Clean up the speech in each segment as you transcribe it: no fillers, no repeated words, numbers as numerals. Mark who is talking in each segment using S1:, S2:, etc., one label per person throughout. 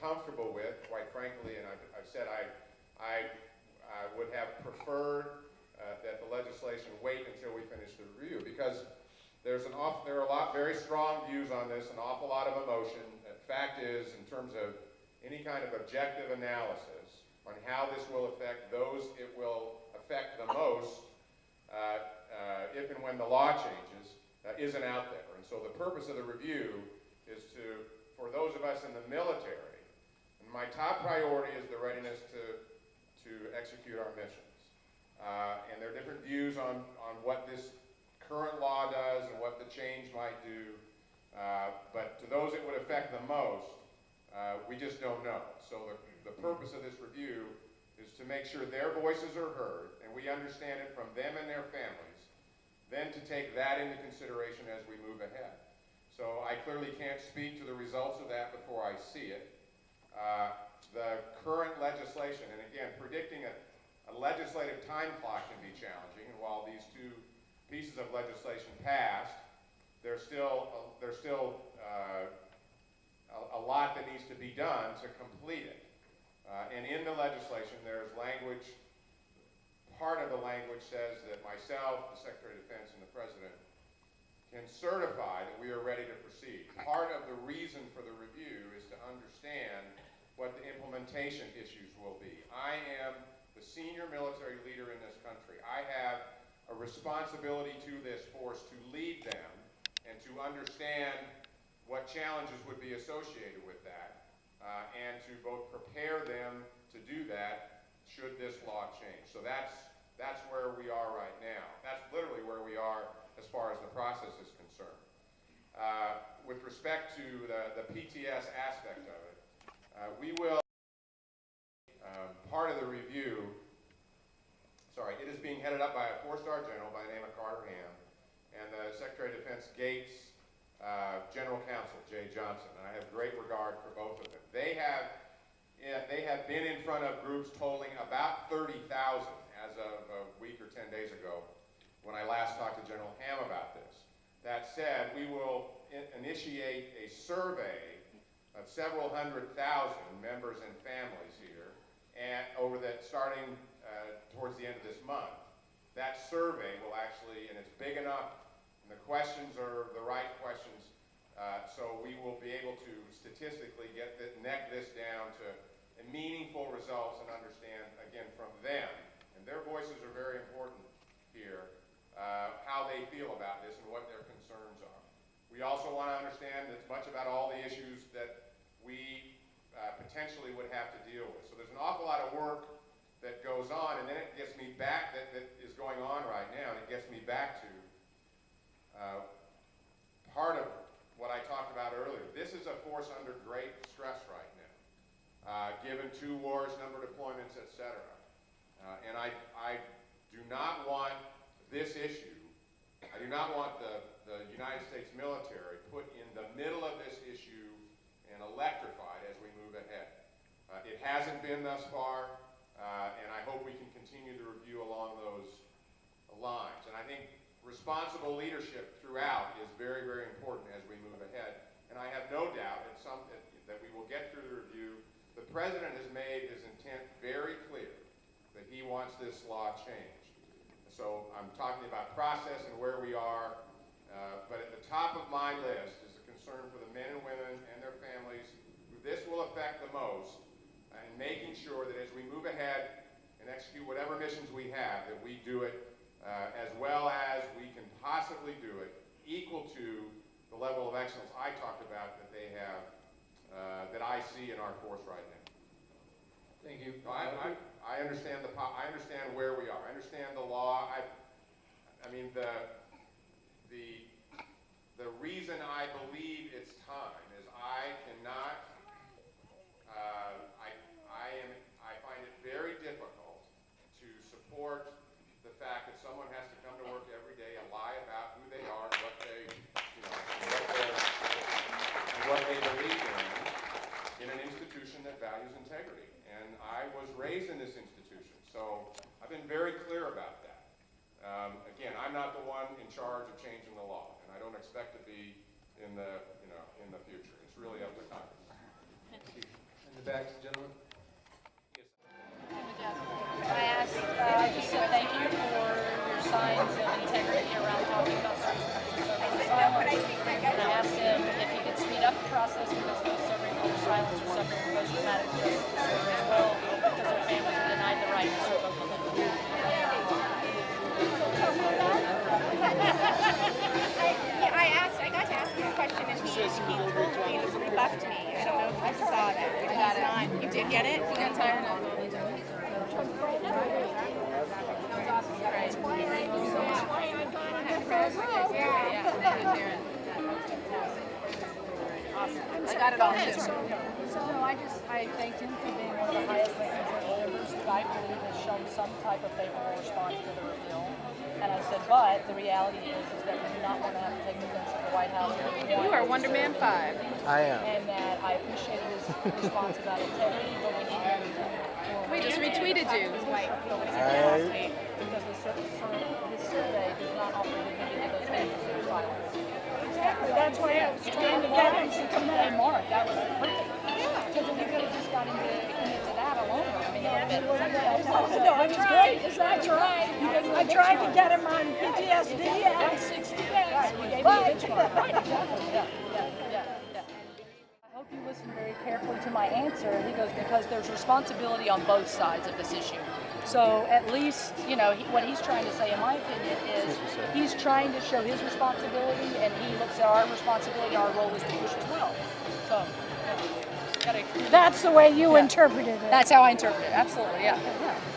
S1: comfortable with, quite frankly, and I've said I would have preferred that the legislation wait until we finish the review, because there are a lot very strong views on this, an awful lot of emotion. The fact is, in terms of any kind of objective analysis on how this will affect those it will affect the most, if and when the law changes, isn't out there. And so the purpose of the review is for those of us in the military, and my top priority is the readiness to execute our missions. And there are different views on what this current law does and what the change might do. But to those it would affect the most, we just don't know. So the purpose of this review is to make sure their voices are heard and we understand it from them and their families, then to take that into consideration as we move ahead. So I clearly can't speak to the results of that before I see it. The current legislation, and again, predicting a legislative time clock can be challenging, and while these two pieces of legislation passed, there's still a lot that needs to be done to complete it. And in the legislation, there's language, part of the language says that myself, the Secretary of Defense, and the President can certify that we are ready to proceed. Part of the reason for the review is to understand what the implementation issues will be. I am the senior military leader in this country. I have a responsibility to this force to lead them and to understand what challenges would be associated with that, and to both prepare them to do that should this law change. So that's where we are right now. That's literally where we are as far as the process is concerned. With respect to the PTS aspect of it, we will, part of the review, it is being headed up by a four-star general by the name of Carter Ham, and the Secretary of Defense Gates General Counsel, Jay Johnson, and I have great regard for both of them. They have been in front of groups totaling about 30,000 as of a week or 10 days ago when I last talked to General Ham about this. That said, we will initiate a survey of several 100,000 members and families here, and starting towards the end of this month. That survey will actually, and it's big enough, and the questions are the right questions, so we will be able to statistically neck this down to meaningful results and understand, again, from them, and their voices are very important here, how they feel about this and what their concerns are. We also want to understand as much about all the issues that we potentially would have to deal with. So there's an awful lot of work that goes on, and then it gets me back, that is going on right now, and it gets me back to part of what I talked about earlier. This is a force under great stress right now, given 2 wars, number of deployments, etc. And I do not want this issue, I do not want the United States military put in the middle of this issue and electrified as we move ahead. It hasn't been thus far, and I hope we can continue the review along those lines. And I think responsible leadership throughout is very, very important as we move ahead. And I have no doubt that we will get through the review. The President has made his intent very clear that he wants this law changed. So I'm talking about process and where we are, but at the top of my list is the concern for the men and women and their families who this will affect the most, and making sure that as we move ahead and execute whatever missions we have, that we do it as well as we can possibly do it, equal to the level of excellence I talked about that they have, that I see in our force right now.
S2: Thank you.
S1: No, I understand I understand where we are. I understand the law. I mean the reason I believe it's time is I cannot. I find it very difficult to support the fact that someone has to come to work every day and lie about who they are and what they, what they believe in an institution that values integrity. And I was raised in this institution, so I've been very clear about that. Again, I'm not the one in charge of changing the law, and I don't expect to be in the future. It's really up to Congress.
S2: And the back, gentlemen.
S3: I just said thank you for your signs of integrity around talking about service members silence. And I asked him if he could speed up the process because those serving under silence are suffering from post-traumatic stress disorder as well because their families are denied the right to serve Oklahoma.
S4: I got to ask him a question and he rebuffed me. I don't know if you saw that. But he's not. You did get it? He got tired of it.
S3: I got it all too. So I thanked him for being one of the highest ranking members who I believe has shown some type of favorable response to the repeal. And I said, but the reality is that we do not want to have to take offense at the White House.
S4: You are Wonder Man 5.
S5: I am.
S3: And that I appreciated his response about integrity, but we need everything.
S4: We just retweeted you.
S3: Because this survey does not offer dignity to those families that are silent.
S6: Exactly. That's why I was trying to get him to come
S3: Hey,
S6: in.
S3: Mark, that was perfect. Because if you could have just got into that alone, I mean, it would have been
S6: No, I tried. That's right. I tried to get him on PTSD at 60 days.
S3: Right, you gave me a benchmark. Right, exactly. Yeah. I hope you listened very carefully to my answer. He goes, because there's responsibility on both sides of this issue. So at least, what he's trying to say, in my opinion, is he's trying to show his responsibility, and he looks at our responsibility, our role is to push as well. So,
S6: That's the way you interpreted it.
S3: that's how I interpret it. Absolutely, yeah.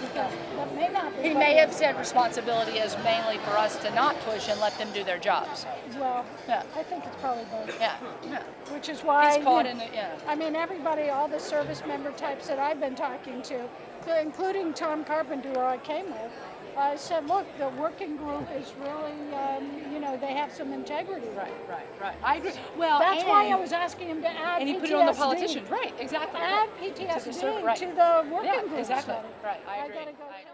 S6: Because that may not be
S3: He
S6: what
S3: may
S6: it
S3: have
S6: is.
S3: said responsibility is mainly for us to not push and let them do their jobs.
S6: Well,
S3: Yeah.
S6: I think it's probably both.
S3: Yeah.
S6: Which is why
S3: He's caught in it, yeah.
S6: I mean, everybody, all the service member types that I've been talking to, including Tom Carpenter, who I came with, I said, look, the working group is really, they have some integrity.
S3: Right. I agree. Well,
S6: That's why I
S3: and-
S6: was asking him to add
S3: And he
S6: PTSD.
S3: put it on the politicians. Right, exactly.
S6: Add
S3: To the
S6: PTSD
S3: serv- right.
S6: to the working
S3: Yeah,
S6: group
S3: exactly.
S6: study.
S3: Right, I agree.
S6: gotta go
S3: I agree.